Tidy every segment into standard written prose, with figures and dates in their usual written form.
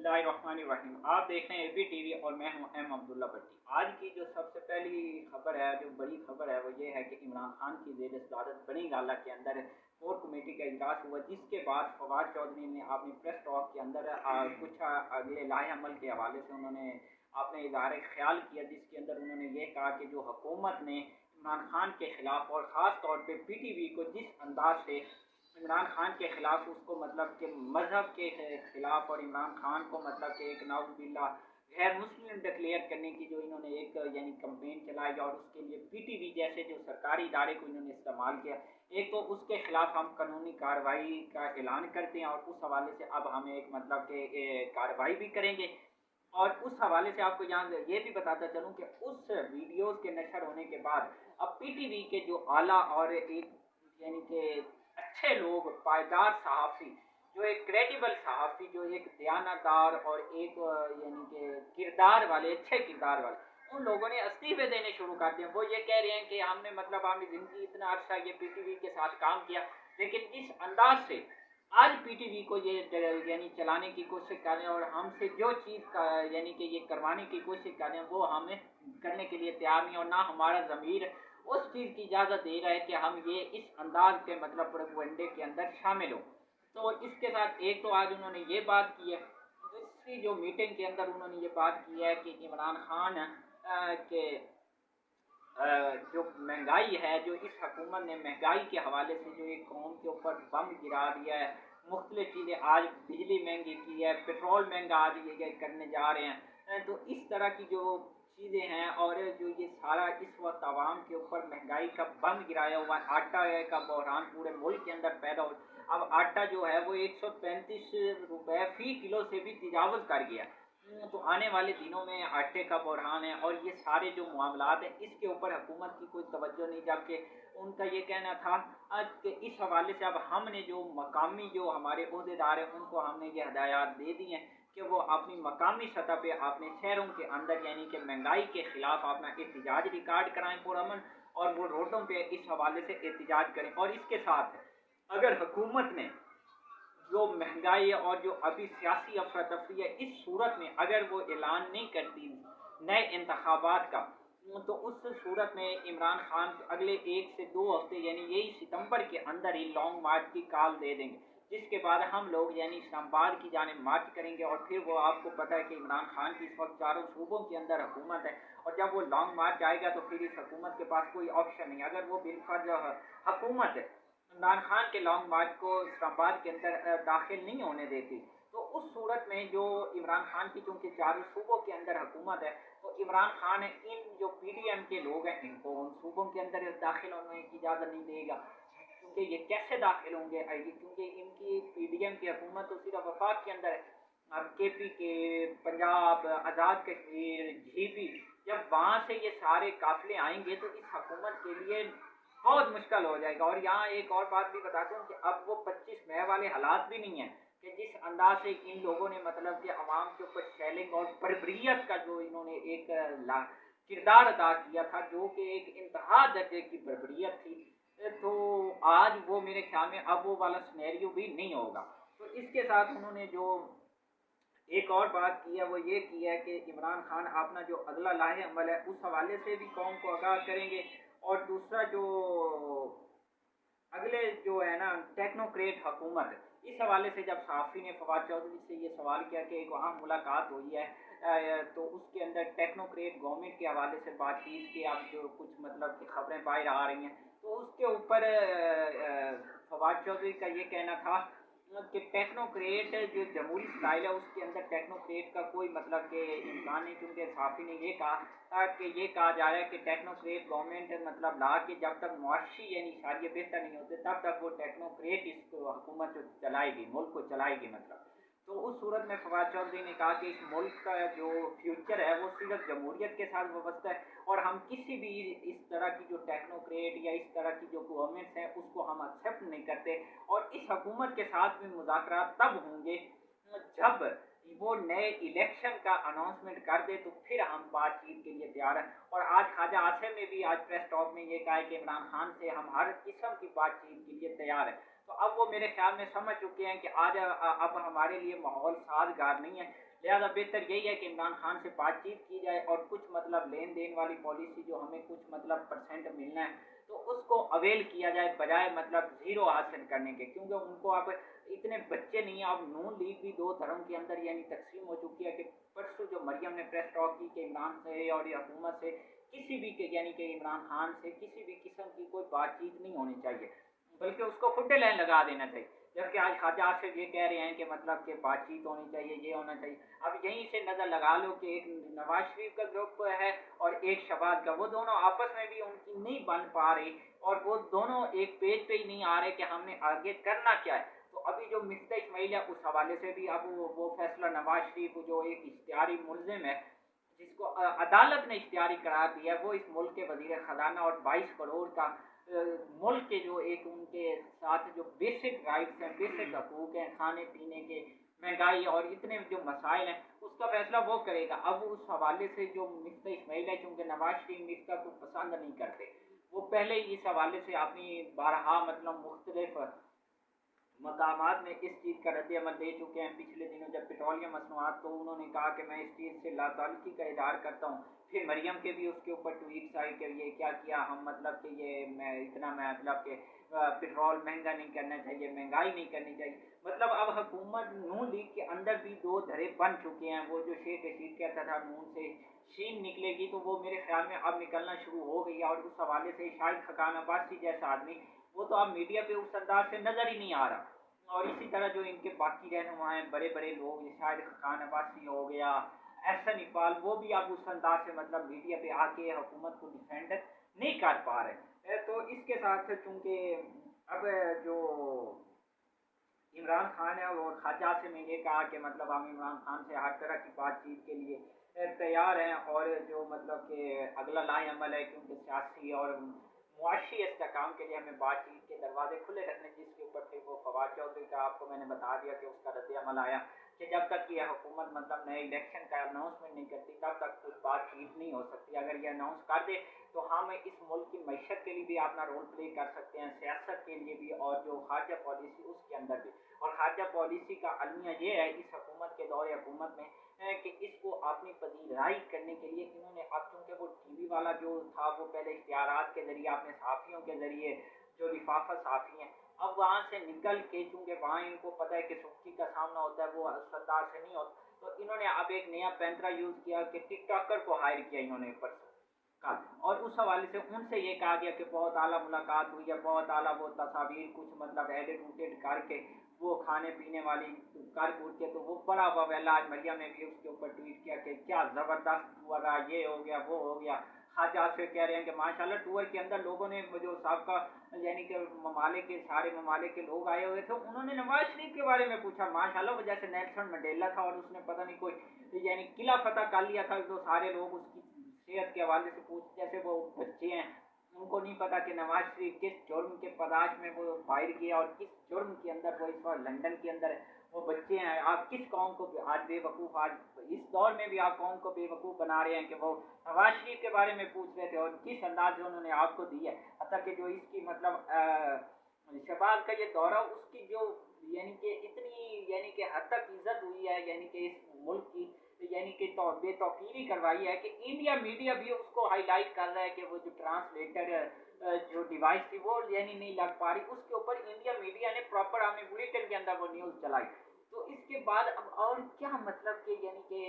बिस्मिल्लाहिर्रहमानिर्रहीम। आप देख रहे हैं एबी टीवी और मैं हूं एम अब्दुल्ला भट्टी। आज की जो सबसे पहली खबर है, जो बड़ी खबर है, वो ये है कि इमरान खान की ज़ेर सदारत बनी गाला के अंदर कोर कमेटी का इजलास हुआ, जिसके बाद फवाद चौधरी ने अपनी प्रेस टॉक के अंदर कुछ अगले लाहे अमल के हवाले से उन्होंने अपने इज़हार ख्याल किया, जिसके अंदर उन्होंने ये कहा कि जो हुकूमत ने इमरान खान के खिलाफ और ख़ास तौर पर PTV को जिस अंदाज से इमरान खान के खिलाफ उसको मतलब कि मजहब के खिलाफ और इमरान खान को मतलब कि एक नाउजुबिल्ला गैर मुस्लिम डिक्लेयर करने की जो इन्होंने एक यानी कंपेन चलाई और उसके लिए PTV जैसे जो सरकारी इदारे को इन्होंने इस्तेमाल किया। एक तो उसके खिलाफ हम कानूनी कार्रवाई का ऐलान करते हैं और उस हवाले से अब हम एक मतलब कि कार्रवाई भी करेंगे। और उस हवाले से आपको यहाँ ये भी बताता चलूँ कि उस वीडियोज़ के नशर होने के बाद अब PTV के जो आला और एक यानी कि अच्छे लोग, पायदार सहाफ़ी, जो एक क्रेडिबल सहाफ़ी, जो एक दयानतदार और एक यानी कि किरदार वाले, अच्छे किरदार वाले, उन लोगों ने इस्तीफ़े देने शुरू कर दिए। वो ये कह रहे हैं कि हमने मतलब हमने ज़िंदगी इतना अर्सा ये PTV के साथ काम किया, लेकिन जिस अंदाज़ से आज PTV को ये यानी चलाने की कोशिश कर रहे हैं और हमसे जो चीज़ यानी कि ये करवाने की कोशिश कर रहे हैं, वो हमें करने के लिए तैयार नहीं और ना हमारा ज़मीर उस चीज़ की इजाज़त दे रहा है कि हम ये इस अंदाज के मतलब प्रोपेगेंडे के अंदर शामिल हो। तो इसके साथ एक तो आज उन्होंने ये बात की है, दूसरी जो मीटिंग के अंदर उन्होंने ये बात की है कि इमरान खान के जो महंगाई है, जो इस हुकूमत ने महंगाई के हवाले से जो एक कौम के ऊपर बम गिरा दिया है, मुख्तलिफ चीज़ें, आज बिजली महंगी की है, पेट्रोल महंगा आज ये करने जा रहे हैं। तो इस तरह की जो चीज़ें हैं और जो ये सारा इस वक्त आवाम के ऊपर महंगाई का बम गिराया हुआ है, आटा का बहरान पूरे मुल्क के अंदर पैदा हो। अब आटा जो है वो 135 रुपये फ़ी किलो से भी तजावज़ कर गया। तो आने वाले दिनों में आटे का बहरान है और ये सारे जो मामलात हैं, इसके ऊपर हुकूमत की कोई तवज्जो नहीं, जबकि उनका ये कहना था कि इस हवाले से अब हमने जो मकामी जो हमारे ओहदेदार हैं, उनको हमने ये हदायत दे दी हैं कि वो अपनी मकामी सतह पे अपने शहरों के अंदर यानी कि महंगाई के खिलाफ अपना एहतजाज रिकॉर्ड कराएं पुरअमन, और वो रोडों पे इस हवाले से एहतजाज करें। और इसके साथ अगर हुकूमत ने जो महंगाई और जो अभी सियासी अफरा तफरी है, इस सूरत में अगर वो ऐलान नहीं करती नए इंतखाबात का, तो उस सूरत में इमरान खान अगले 1 से 2 हफ्ते यानी यही सितंबर के अंदर ही लॉन्ग मार्च की कॉल दे देंगे, जिसके बाद हम लोग यानी इस्लामाबाद की जानिब मार्च करेंगे। और फिर वो आपको पता है कि इमरान खान की इस वक्त चारों सूबों के अंदर हुकूमत है, और जब वो लॉन्ग मार्च आएगा तो फिर इस हुकूमत के पास कोई ऑप्शन नहीं। अगर वो बिलफर्ज हुकूमत इमरान खान के लॉन्ग मार्च को इस्लामाबाद के अंदर दाखिल नहीं होने देती, तो उस सूरत में जो इमरान खान की चूँकि चारों सूबों के अंदर हुकूमत है, तो इमरान खान इन जो PDM के लोग हैं, इनको उन सूबों के अंदर दाखिल होने की इजाज़त नहीं देगा, क्योंकि ये कैसे दाखिल होंगे, क्योंकि इनकी PDM की हुकूमत तो सिर्फ वफाक के अंदर है। अब KPK, पंजाब, आज़ाद कश्मीर, GP, जब वहाँ से ये सारे काफिले आएंगे तो इस हुकूमत के लिए बहुत मुश्किल हो जाएगा। और यहाँ एक और बात भी बताता हूँ कि अब वो 25 मई वाले हालात भी नहीं है कि जिस अंदाज से इन लोगों ने मतलब कि अवाम के ऊपर शेलिंग और बर्बरियत का जो इन्होंने एक किरदार अदा किया था, जो कि एक इंतहा दर्जे की बर्बरियत थी, तो आज वो मेरे ख्याल में अब वो वाला सिनेरियो भी नहीं होगा। तो इसके साथ उन्होंने जो एक और बात की है, वो ये की है कि इमरान खान अपना जो अगला लाहे अमल है उस हवाले से भी कौम को आगाह करेंगे। और दूसरा जो अगले जो है ना टेक्नोक्रेट हुकूमत, इस हवाले से जब साफ़ी ने फवाद चौधरी से ये सवाल किया कि एक वहाँ मुलाकात हुई है, तो उसके अंदर टेक्नोक्रेट गवर्नमेंट के हवाले से बातचीत की, अब जो कुछ मतलब की खबरें बाहर आ रही हैं, तो उसके ऊपर फवाद चौधरी का ये कहना था कि टेक्नोक्रेट जो जमहूरी स्टाइल है उसके अंदर टेक्नोक्रेट का कोई मतलब के इम्कान नहीं, क्योंकि साफ़ी ने ये कहा कि ये कहा जा रहा है कि टेक्नोक्रेट गवर्नमेंट मतलब ला के जब तक मुआशी यानी सारी बेहतर नहीं होते तब तक वो टेक्नोक्रेट इस हुकूमत चलाएगी, मुल्क को चलाएगी मतलब। तो उस सूरत में फवाद चौधरी ने कहा कि इस मुल्क का जो फ्यूचर है वो सिर्फ जमहूरियत के साथ वाबस्ता है, और हम किसी भी इस तरह की जो टेक्नोक्रेट या इस तरह की जो गवर्नमेंट्स हैं उसको हम एक्सेप्ट नहीं करते। और इस हुकूमत के साथ भी मुज़ाकरात तब होंगे जब वो नए इलेक्शन का अनाउंसमेंट कर दे, तो फिर हम बातचीत के लिए तैयार हैं। और आज ख्वाजा आसिम ने भी आज प्रेस टॉक में ये कहा है कि इमरान खान से हम हर किस्म की बातचीत के लिए तैयार हैं। तो अब वो मेरे ख्याल में समझ चुके हैं कि आज अब हमारे लिए माहौल साजगार नहीं है। लिहाजा बेहतर यही है कि इमरान खान से बातचीत की जाए और कुछ मतलब लेन देन वाली पॉलिसी जो हमें कुछ मतलब परसेंट मिलना है तो उसको अवेल किया जाए, बजाय मतलब ज़ीरो हासिल करने के, क्योंकि उनको अब इतने बच्चे नहीं हैं। अब नून लीग भी दो धर्म के अंदर यानी तकसीम हो चुकी है कि परसों जो मरियम ने प्रेस टॉक की कि इमरान से और ये हुकूमत से किसी भी के यानी कि इमरान खान से किसी भी किस्म की कोई बातचीत नहीं होनी चाहिए, बल्कि उसको फुटे लाइन लगा देना चाहिए। जबकि आज ख्वाजा आसिफ ये कह रहे हैं कि मतलब कि बातचीत होनी चाहिए, ये होना चाहिए। अब यहीं से नज़र लगा लो कि एक नवाज शरीफ का ग्रुप है और एक शहबाज का, वो दोनों आपस में भी उनकी नहीं बन पा रही और वो दोनों एक पेज पे ही नहीं आ रहे कि हमने आगे करना क्या है। तो अभी जो मिफ्ता इस्माइल है उस हवाले से भी अब वो फैसला नवाज शरीफ जो एक इश्तिहारी मुलजिम है जिसको अदालत ने इख्तियारी करार दिया, वो इस मुल्क के वजीर खजाना और 22 करोड़ का मुल्क के जो एक उनके साथ जो बेसिक राइट्स हैं, बेसिक हकूक हैं, खाने पीने के, महंगाई और इतने जो मसाइल हैं, उसका फैसला वो करेगा। अब उस हवाले से जो मिफ्ता इस्माइल है, चूँकि नवाज शरीफ मिफ्ता को पसंद नहीं करते, वो पहले ही इस हवाले से अपनी बारहा मतलब मुख्तलिफ मकामात में इस चीज़ का रद्द अमल दे चुके हैं। पिछले दिनों जब पेट्रोलियम मसनूआत, तो उन्होंने कहा कि मैं इस चीज़ से लाताल्लुकी का इज़हार करता हूँ। फिर मरियम के भी उसके ऊपर ट्वीट्स आए कि ये क्या किया हम, मतलब कि ये मैं इतना मैं मतलब कि पेट्रोल महंगा नहीं करना चाहिए, महंगाई नहीं करनी चाहिए। मतलब अब हुकूमत नून लीग के अंदर भी दो धड़े बन चुके हैं। वो जो शेख रशीद कहता था नून से शीन निकलेगी, तो वो मेरे ख्याल में अब निकलना शुरू हो गई है। और उस हवाले से शायद खकान अब्बासी जैसा आदमी, वो तो अब मीडिया पे उस अंदाज से नज़र ही नहीं आ रहा। और इसी तरह जो इनके बाकी रहनुमा हैं बड़े बड़े लोग, शायद खान अब्बासी हो गया, एहसन इकबाल, वो भी अब उस अंदाज से मतलब मीडिया पे आके हुकूमत को डिफेंड नहीं कर पा रहे। तो इसके साथ चूँकि अब जो इमरान खान है और ख्वाजा से मैं ये कहा कि मतलब हम इमरान खान से हर तरह की बातचीत के लिए तैयार हैं, और जो मतलब कि अगला लाहे अमल है, क्योंकि सियासी और मुआशी इस्तेकाम के लिए हमें बातचीत के दरवाजे खुले रखने, जिसके ऊपर फिर वो फवाद चौधरी का आपको मैंने बता दिया कि उसका रद्द अमल आया कि जब तक ये हुकूमत मतलब नए इलेक्शन का अनाउंसमेंट नहीं करती तब तक कुछ बातचीत नहीं हो सकती। अगर ये अनाउंस कर दे तो हम इस मुल्क की मैशत के लिए भी अपना रोल प्ले कर सकते हैं, सियासत के लिए भी, और जो खारजा पॉलिसी उसके अंदर भी। और खारजा पॉलिसी का अलमिया ये है इस हुकूमत के दौरे हुकूमत में कि इसको अपनी पजीराई करने के लिए इन्होंने, अब चूँकि वो टीवी वाला जो था वो पहले इख्तियारात के ज़रिए अपने सहाफ़ियों के ज़रिए जो लिफाफा सहाफ़ी हैं, अब वहाँ से निकल के, चूँकि वहाँ इनको पता है कि सुख्ती का सामना होता है, वो असरदार से नहीं होता, तो इन्होंने अब एक नया पैंतरा यूज़ किया कि टिकटॉकर को हायर किया इन्होंने ऊपर से का। और उस हवाले से उनसे ये कहा गया कि बहुत आला मुलाकात हुई है, बहुत आला वो तस्वीर कुछ मतलब एडिट उडिट करके वो खाने पीने वाली कर कूट के, तो वो बड़ा ववेला। आज मरियम ने भी उसके ऊपर ट्वीट किया कि क्या ज़बरदस्त हुआ रहा, ये हो गया वो हो गया। खाजा से कह रहे हैं कि माशाल्लाह टूर के अंदर लोगों ने जो सबका यानी कि ममालिक के सारे ममालिक के लोग आए हुए थे, उन्होंने नवाज शरीफ के बारे में पूछा। माशाल्लाह वो जैसे नेल्सन मंडेला था और उसने पता नहीं कोई यानी किला फतह कर लिया था, तो सारे लोग उसकी सेहत के हवाले से पूछ, जैसे वो बच्चे हैं उनको नहीं पता कि नवाज शरीफ किस जुर्म के पदाश में वो बाहर गया और किस जुर्म के अंदर वो इस बार लंदन के अंदर है। वो बच्चे हैं, आप किस कौम को आज बेवकूफ़, आज इस दौर में भी आप कौम को बेवकूफ़ बना रहे हैं कि वो नवाज शरीफ के बारे में पूछ रहे थे, और किस अंदाज से उन्होंने आपको दी है। हत्ता कि जो इसकी मतलब शहबाज का ये दौरा, उसकी जो यानी कि इतनी यानी कि हद तक इज्जत हुई है, यानी कि इस मुल्क की यानी कि तो बेतौकीरी करवाई है कि इंडिया मीडिया भी उसको हाईलाइट कर रहा है कि वो जो ट्रांसलेटर जो डिवाइस थी वो यानी नहीं लग पा रही, उसके ऊपर इंडिया मीडिया ने प्रॉपर हमने बुलेटिन के अंदर वो न्यूज़ चलाई। तो इसके बाद अब और क्या मतलब कि यानी कि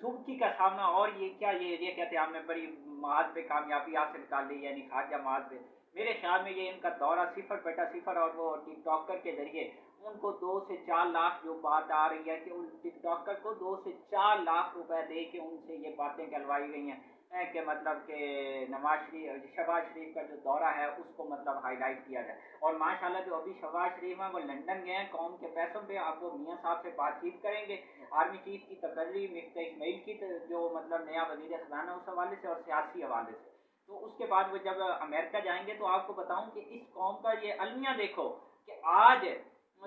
सुबकी का सामना, और ये क्या ये कहते हैं हमने बड़ी माज पे कामयाबी हासिल कर ली, यानी खारजा माज पे। मेरे ख्याल में ये इनका दौरा सिफर बेटा सिफर, और वो टिकटॉकर के जरिए उनको 2 से 4 लाख जो बात आ रही है कि उन टिकटॉकर को 2 से 4 लाख रुपए दे के उनसे ये बातें करवाई गई हैं कि मतलब कि नवाज शरीफ शहबाज शरीफ का जो दौरा है उसको मतलब हाईलाइट किया जाए। और माशाल्लाह जो अभी शहबाज शरीफ हैं वो लंदन गए हैं कौम के पैसों पे, आप वो मियाँ साहब से बातचीत करेंगे, आर्मी चीफ की तकर्री मिफ्ता इस्माइल की जो मतलब नया वजीर खजाना उस हवाले से और सियासी हवाले से। तो उसके बाद वो जब अमेरिका जाएंगे तो आपको बताऊं कि इस कौम का ये अलमिया देखो कि आज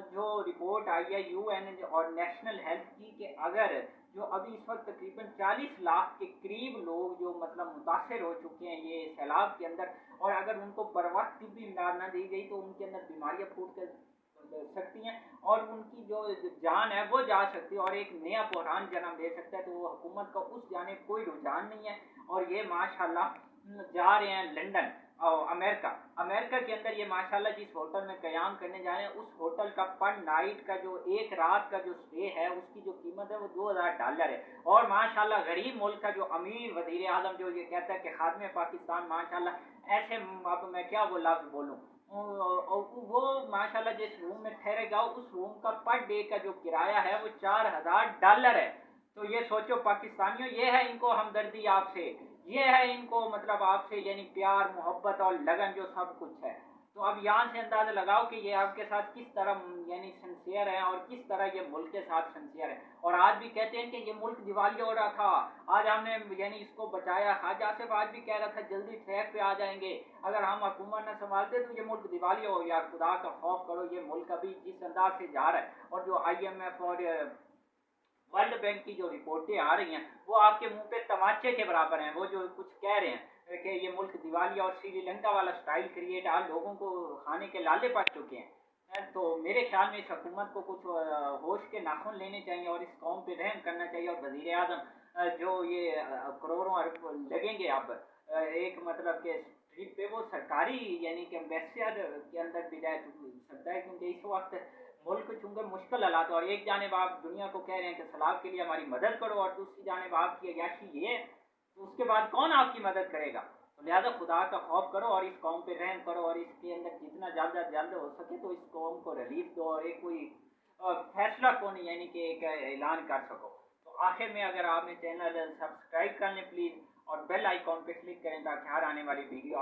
जो रिपोर्ट आई है यूएन और नेशनल हेल्थ की कि अगर जो अभी इस वक्त तकरीबन 40 लाख के करीब लोग जो मतलब मुतासर हो चुके हैं ये सैलाब के अंदर, और अगर उनको बर वक्त तिब्बी इमदाद न दी गई तो उनके अंदर बीमारियां फूट कर सकती हैं और उनकी जो जान है वो जा सकती है और एक नया बहरान जन्म दे सकता है। तो वो हुकूमत का उस जाने कोई रुझान नहीं है और ये माशाल्लाह जा रहे हैं लंदन और अमेरिका। अमेरिका के अंदर ये माशाल्लाह जिस होटल में क़याम करने जा रहे हैं उस होटल का पर नाइट का जो एक रात का जो स्टे है उसकी जो कीमत है वो $2000 है। और माशाल्लाह गरीब मुल्क का जो अमीर वजीर आजम जो ये कहता है कि खादमे पाकिस्तान माशाल्लाह ऐसे, अब मैं क्या वो लफ्ज़ बोलूँ, वो माशाल्लाह जिस रूम में ठहरेगा उस रूम का पर डे का जो किराया है वो $4000 है। तो ये सोचो पाकिस्तानियों, ये है इनको हमदर्दी आपसे, ये है इनको मतलब आपसे यानी प्यार मोहब्बत और लगन जो सब कुछ है। तो अब यहाँ से अंदाजा लगाओ कि ये आपके साथ किस तरह यानी सिंसियर है और किस तरह ये मुल्क के साथ सिंसियर है। और आज भी कहते हैं कि ये मुल्क दिवालिया हो रहा था, आज हमने यानी इसको बचाया। ख्वाजा आसिफ आज भी कह रहा था जल्दी ट्रैक पे आ जाएंगे, अगर हम हुकूमत न संभालते तो ये मुल्क दिवालिया हो। यार खुदा का खौफ करो, ये मुल्क अभी जिस अंदाज से जा रहा है और जो IMF और वर्ल्ड बैंक की जो रिपोर्टें आ रही हैं वो आपके मुंह पे तमाचे के बराबर हैं। वो जो कुछ कह रहे हैं कि ये मुल्क दिवालिया और श्रीलंका वाला स्टाइल क्रिएट, आज लोगों को खाने के लाले पड़ चुके हैं। तो मेरे ख्याल में इस हुकूमत को कुछ होश के नाखून लेने चाहिए और इस कौम पे रहम करना चाहिए। और वजीर आजम जो ये करोड़ों अरब लगेंगे अब एक मतलब के ट्रिप पे, वो सरकारी यानी कि एम्बेसडर के अंदर भी रह सकता है, क्योंकि इस वक्त मुल्क चूंकि मुश्किल हालात, और एक जानिब आप दुनिया को कह रहे हैं कि सलाब के लिए हमारी मदद करो और दूसरी जानिब आपकी अयाशी ये है, तो उसके बाद कौन आपकी मदद करेगा। तो लिहाजा खुदा का खौफ करो और इस कौम पे रहम करो और इसके अंदर जितना जल्द अज जल्द हो सके तो इस कौम को रिलीफ दो और एक कोई फैसला कौन यानी कि एक ऐलान कर सको। तो आखिर में अगर आपने चैनल सब्सक्राइब कर लें प्लीज़ और बेल आइकॉन पे क्लिक करें ताकि हर आने वाली वीडियो